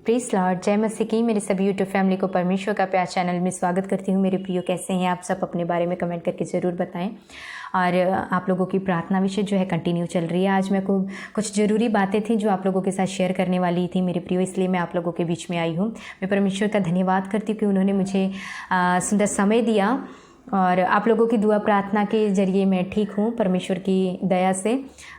Praise Lord, जय मसीह की मेरे सभी यूट्यूब फैमिली को परमेश्वर का प्यार चैनल में स्वागत करती हूँ। मेरे प्रियो, कैसे हैं आप सब? अपने बारे में कमेंट करके ज़रूर बताएं। और आप लोगों की प्रार्थना विषय जो है कंटिन्यू चल रही है। आज मैं को कुछ ज़रूरी बातें थी जो आप लोगों के साथ शेयर करने वाली थी मेरे प्रियो, इसलिए मैं आप लोगों के बीच में आई हूँ। मैं परमेश्वर का धन्यवाद करती हूँ कि उन्होंने मुझे सुंदर समय दिया और आप लोगों की दुआ प्रार्थना के जरिए मैं ठीक हूँ परमेश्वर की दया से।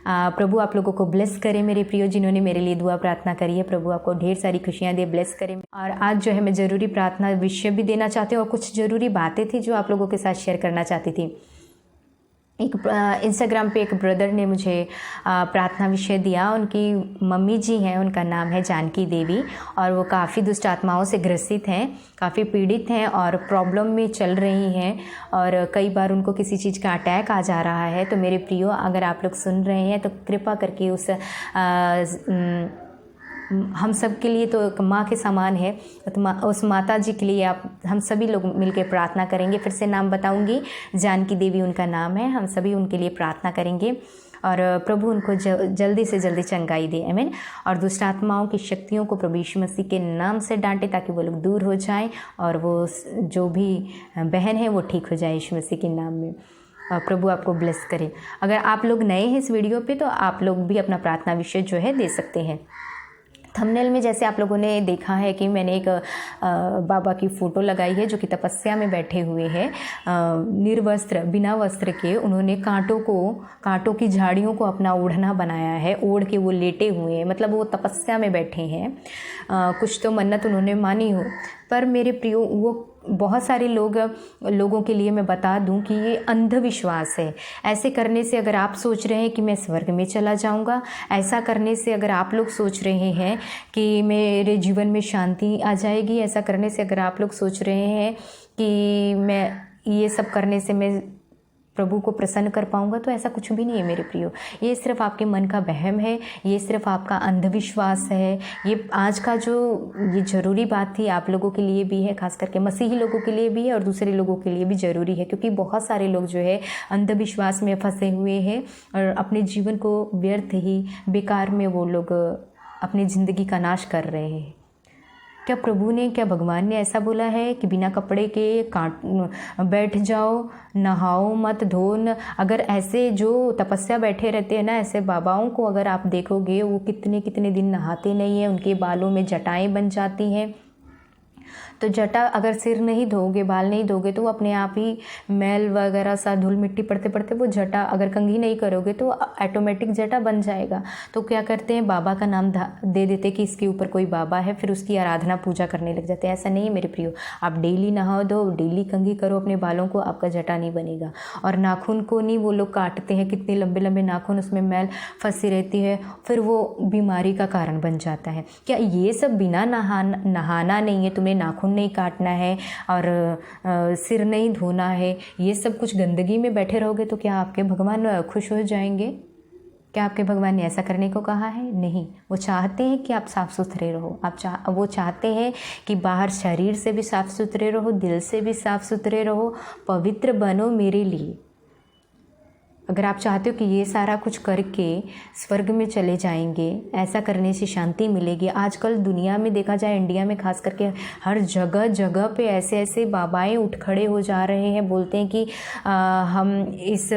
प्रभु आप लोगों को ब्लेस करे मेरे प्रियो, जिन्होंने मेरे लिए दुआ प्रार्थना करी है। प्रभु आपको ढेर सारी खुशियाँ दे, ब्लेस करे। और आज जो है मैं ज़रूरी प्रार्थना विषय भी देना चाहती हूँ और कुछ ज़रूरी बातें थी जो आप लोगों के साथ शेयर करना चाहती थी। एक इंस्टाग्राम पे एक ब्रदर ने मुझे प्रार्थना विषय दिया। उनकी मम्मी जी हैं, उनका नाम है जानकी देवी और वो काफ़ी दुष्ट आत्माओं से ग्रसित हैं, काफ़ी पीड़ित हैं और प्रॉब्लम में चल रही हैं और कई बार उनको किसी चीज़ का अटैक आ जा रहा है। तो मेरे प्रियो, अगर आप लोग सुन रहे हैं तो कृपा करके हम सब के लिए तो एक माँ के समान है, तो उस माता जी के लिए आप हम सभी लोग मिलकर प्रार्थना करेंगे। फिर से नाम बताऊंगी, जानकी देवी उनका नाम है। हम सभी उनके लिए प्रार्थना करेंगे और प्रभु उनको जल्दी से जल्दी चंगाई दे, आमीन। और दुष्ट आत्माओं की शक्तियों को प्रभु यीशु मसीह के नाम से डांटे ताकि वो लोग दूर हो जाएं और वो जो भी बहन है वो ठीक हो जाए यीशु मसीह के नाम में। प्रभु आपको ब्लेस करे। अगर आप लोग नए हैं इस वीडियो पे तो आप लोग भी अपना प्रार्थना विषय जो है दे सकते हैं। थंबनेल में जैसे आप लोगों ने देखा है कि मैंने एक बाबा की फ़ोटो लगाई है जो कि तपस्या में बैठे हुए हैं, निर्वस्त्र, बिना वस्त्र के। उन्होंने कांटों की झाड़ियों को अपना ओढ़ना बनाया है, ओढ़ के वो लेटे हुए हैं, मतलब वो तपस्या में बैठे हैं। कुछ तो मन्नत उन्होंने मानी हो। पर मेरे प्रियो, वो बहुत सारे लोगों के लिए मैं बता दूं कि ये अंधविश्वास है। ऐसे करने से अगर आप सोच रहे हैं कि मैं स्वर्ग में चला जाऊंगा, ऐसा करने से अगर आप लोग सोच रहे हैं कि मेरे जीवन में शांति आ जाएगी, ऐसा करने से अगर आप लोग सोच रहे हैं कि मैं ये सब करने से मैं प्रभु को प्रसन्न कर पाऊंगा, तो ऐसा कुछ भी नहीं है मेरे प्रियो। ये सिर्फ आपके मन का वहम है, ये सिर्फ आपका अंधविश्वास है। ये आज का जो ये ज़रूरी बात थी आप लोगों के लिए भी है, खास करके मसीही लोगों के लिए भी है और दूसरे लोगों के लिए भी ज़रूरी है, क्योंकि बहुत सारे लोग जो है अंधविश्वास में फंसे हुए हैं और अपने जीवन को व्यर्थ ही, बेकार में वो लोग अपनी ज़िंदगी का नाश कर रहे हैं। क्या भगवान ने ऐसा बोला है कि बिना कपड़े के बैठ जाओ, नहाओ मत, धो न? अगर ऐसे जो तपस्या बैठे रहते हैं ना, ऐसे बाबाओं को अगर आप देखोगे, वो कितने कितने दिन नहाते नहीं हैं, उनके बालों में जटाएं बन जाती हैं। तो जटा अगर सिर नहीं धोगे, बाल नहीं धोगे, तो वो अपने आप ही मैल वगैरह सा धूल मिट्टी पड़ते पड़ते वो जटा, अगर कंघी नहीं करोगे तो ऑटोमेटिक जटा बन जाएगा। तो क्या करते हैं, बाबा का नाम दे देते कि इसके ऊपर कोई बाबा है, फिर उसकी आराधना पूजा करने लग जाते हैं। ऐसा नहीं है मेरे प्रियो, आप डेली नहाओ धो, डेली कंघी करो अपने बालों को, आपका जटा नहीं बनेगा। और नाखून को नहीं वो लोग काटते हैं, कितने लंबे लंबे नाखून, उसमें मैल फंसी रहती है, फिर वो बीमारी का कारण बन जाता है। क्या ये सब बिना नहाना नहीं है? तुम्हें नाखून नहीं काटना है और सिर नहीं धोना है, ये सब कुछ गंदगी में बैठे रहोगे तो क्या आपके भगवान खुश हो जाएंगे? क्या आपके भगवान ने ऐसा करने को कहा है? नहीं। वो चाहते हैं कि आप साफ़ सुथरे रहो। वो चाहते हैं कि बाहर शरीर से भी साफ़ सुथरे रहो, दिल से भी साफ़ सुथरे रहो, पवित्र बनो मेरे लिए। अगर आप चाहते हो कि ये सारा कुछ करके स्वर्ग में चले जाएंगे, ऐसा करने से शांति मिलेगी। आजकल दुनिया में देखा जाए, इंडिया में खास करके हर जगह जगह पे ऐसे ऐसे बाबाएं उठ खड़े हो जा रहे हैं, बोलते हैं कि हम इस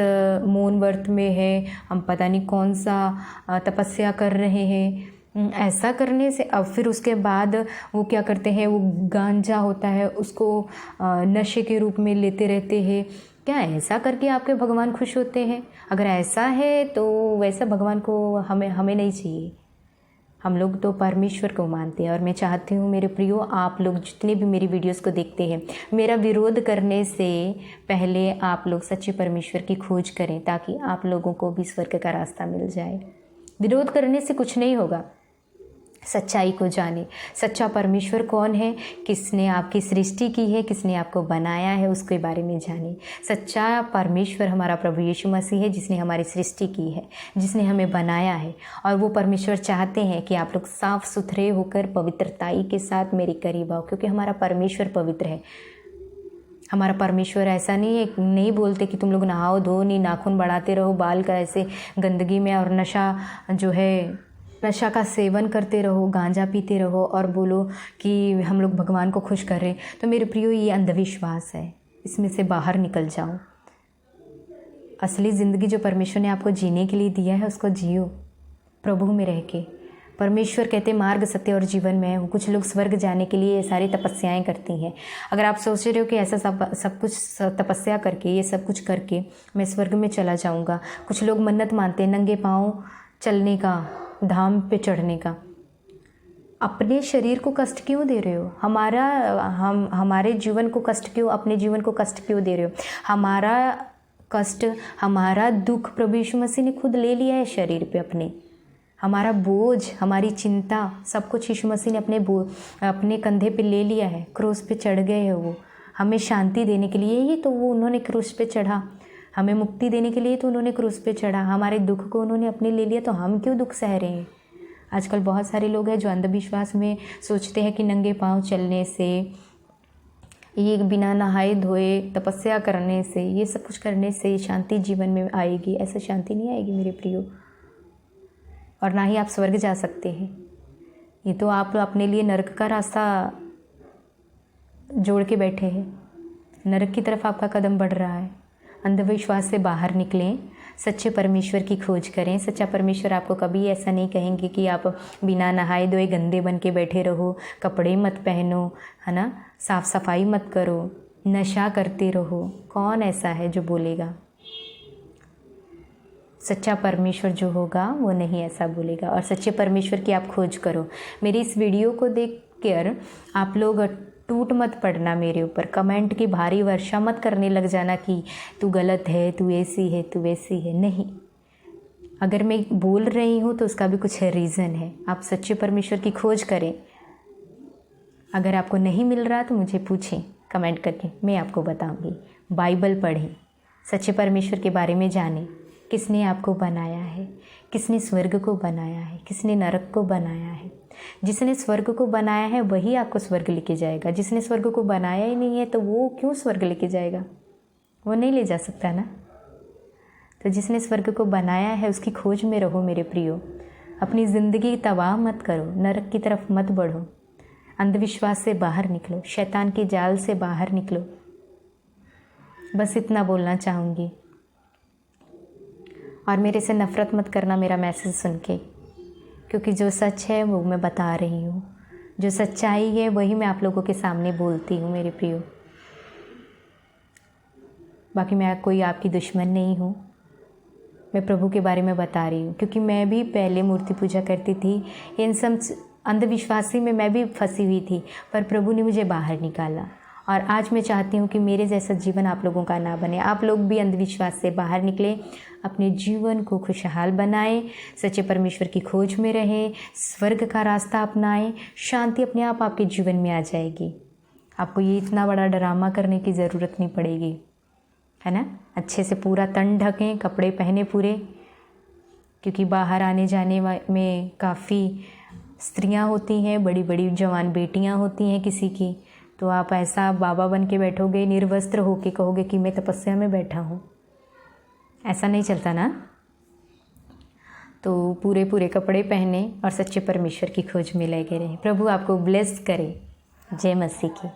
मौन व्रत में है, हम पता नहीं कौन सा तपस्या कर रहे हैं। ऐसा करने से अब फिर उसके बाद वो क्या करते हैं, वो गांजा होता है उसको नशे के रूप में लेते रहते हैं। क्या ऐसा करके आपके भगवान खुश होते हैं? अगर ऐसा है तो वैसा भगवान को हमें नहीं चाहिए। हम लोग तो परमेश्वर को मानते हैं और मैं चाहती हूँ मेरे प्रियो, आप लोग जितने भी मेरी वीडियोस को देखते हैं, मेरा विरोध करने से पहले आप लोग सच्चे परमेश्वर की खोज करें ताकि आप लोगों को भी स्वर्ग का रास्ता मिल जाए। विरोध करने से कुछ नहीं होगा। सच्चाई को जाने, सच्चा परमेश्वर कौन है, किसने आपकी सृष्टि की है, किसने आपको बनाया है, उसके बारे में जाने। सच्चा परमेश्वर हमारा प्रभु यीशु मसीह है, जिसने हमारी सृष्टि की है, जिसने हमें बनाया है। और वो परमेश्वर चाहते हैं कि आप लोग साफ सुथरे होकर पवित्रताई के साथ मेरे करीब आओ, क्योंकि हमारा परमेश्वर पवित्र है। हमारा परमेश्वर ऐसा नहीं है, नहीं बोलते कि तुम लोग नहाओ धो नहीं, नाखून बढ़ाते रहो बाल का ऐसे गंदगी में और नशा जो है नशा का सेवन करते रहो, गांजा पीते रहो और बोलो कि हम लोग भगवान को खुश कर रहे हैं, तो मेरे प्रियो ये अंधविश्वास है। इसमें से बाहर निकल जाओ। असली ज़िंदगी जो परमेश्वर ने आपको जीने के लिए दिया है उसको जियो, प्रभु में रह के। परमेश्वर कहते मार्ग, सत्य और जीवन में है। कुछ लोग स्वर्ग जाने के लिए ये सारी तपस्याएं करती हैं। अगर आप सोच रहे हो कि ऐसा सब कुछ तपस्या करके, ये सब कुछ करके मैं स्वर्ग में चला जाऊंगा, कुछ लोग मन्नत मानते हैं नंगे पाँव चलने का, धाम पे चढ़ने का। अपने शरीर को कष्ट क्यों दे रहे हो? हमारे जीवन को कष्ट क्यों, अपने जीवन को कष्ट क्यों दे रहे हो? हमारा कष्ट, हमारा दुख प्रभु यीशु मसीह ने खुद ले लिया है शरीर पे अपने। हमारा बोझ, हमारी चिंता, सब कुछ यीशु मसीह ने अपने कंधे पे ले लिया है। क्रूस पे चढ़ गए हैं वो, हमें शांति देने के लिए ही तो वो उन्होंने क्रूस पे चढ़ा। हमें मुक्ति देने के लिए तो उन्होंने क्रूस पे चढ़ा। हमारे दुख को उन्होंने अपने ले लिया, तो हम क्यों दुख सह रहे हैं? आजकल बहुत सारे लोग हैं जो अंधविश्वास में सोचते हैं कि नंगे पाँव चलने से, ये बिना नहाए धोए तपस्या करने से, ये सब कुछ करने से शांति जीवन में आएगी। ऐसा शांति नहीं आएगी मेरे प्रियो, और ना ही आप स्वर्ग जा सकते हैं। ये तो आप अपने लिए नरक का रास्ता जोड़ के बैठे हैं। नरक की तरफ आपका कदम बढ़ रहा है। अंधविश्वास से बाहर निकलें, सच्चे परमेश्वर की खोज करें। सच्चा परमेश्वर आपको कभी ऐसा नहीं कहेंगे कि आप बिना नहाए धोए गंदे बन के बैठे रहो, कपड़े मत पहनो, है ना, साफ़ सफाई मत करो, नशा करते रहो। कौन ऐसा है जो बोलेगा? सच्चा परमेश्वर जो होगा वो नहीं ऐसा बोलेगा। और सच्चे परमेश्वर की आप खोज करो। मेरी इस वीडियो को देख कर आप लोग टूट मत पड़ना मेरे ऊपर, कमेंट की भारी वर्षा मत करने लग जाना कि तू गलत है, तू ऐसी है, तू वैसी है। नहीं, अगर मैं बोल रही हूँ तो उसका भी कुछ रीज़न है। आप सच्चे परमेश्वर की खोज करें। अगर आपको नहीं मिल रहा तो मुझे पूछें कमेंट करके, मैं आपको बताऊँगी। बाइबल पढ़ें, सच्चे परमेश्वर के बारे में जानें। किसने आपको बनाया है, किसने स्वर्ग को बनाया है, किसने नरक को बनाया है। जिसने स्वर्ग को बनाया है वही आपको स्वर्ग लेके जाएगा। जिसने स्वर्ग को बनाया ही नहीं है तो वो क्यों स्वर्ग लेके जाएगा? वो नहीं ले जा सकता ना। तो जिसने स्वर्ग को बनाया है उसकी खोज में रहो मेरे प्रियो। अपनी ज़िंदगी तबाह मत करो, नरक की तरफ मत बढ़ो। अंधविश्वास से बाहर निकलो, शैतान के जाल से बाहर निकलो। बस इतना बोलना चाहूँगी। और मेरे से नफ़रत मत करना मेरा मैसेज सुन के, क्योंकि जो सच है वो मैं बता रही हूँ। जो सच्चाई है वही मैं आप लोगों के सामने बोलती हूँ मेरे प्रियो। बाकी मैं कोई आपकी दुश्मन नहीं हूँ। मैं प्रभु के बारे में बता रही हूँ, क्योंकि मैं भी पहले मूर्ति पूजा करती थी। इन सब अंधविश्वासी में मैं भी फंसी हुई थी, पर प्रभु ने मुझे बाहर निकाला। और आज मैं चाहती हूँ कि मेरे जैसा जीवन आप लोगों का ना बने। आप लोग भी अंधविश्वास से बाहर निकलें, अपने जीवन को खुशहाल बनाएं, सच्चे परमेश्वर की खोज में रहें, स्वर्ग का रास्ता अपनाएं। शांति अपने आप आपके जीवन में आ जाएगी। आपको ये इतना बड़ा ड्रामा करने की ज़रूरत नहीं पड़ेगी, है ना। अच्छे से पूरा तन ढकें, कपड़े पहने पूरे, क्योंकि बाहर आने जाने में काफ़ी स्त्रियाँ होती हैं, बड़ी बड़ी जवान बेटियाँ होती हैं किसी की। तो आप ऐसा बाबा बन के बैठोगे, निर्वस्त्र होके कहोगे कि मैं तपस्या में बैठा हूँ, ऐसा नहीं चलता ना। तो पूरे पूरे कपड़े पहने और सच्चे परमेश्वर की खोज में लगे रहें। प्रभु आपको ब्लेस करे। जय मसीह की।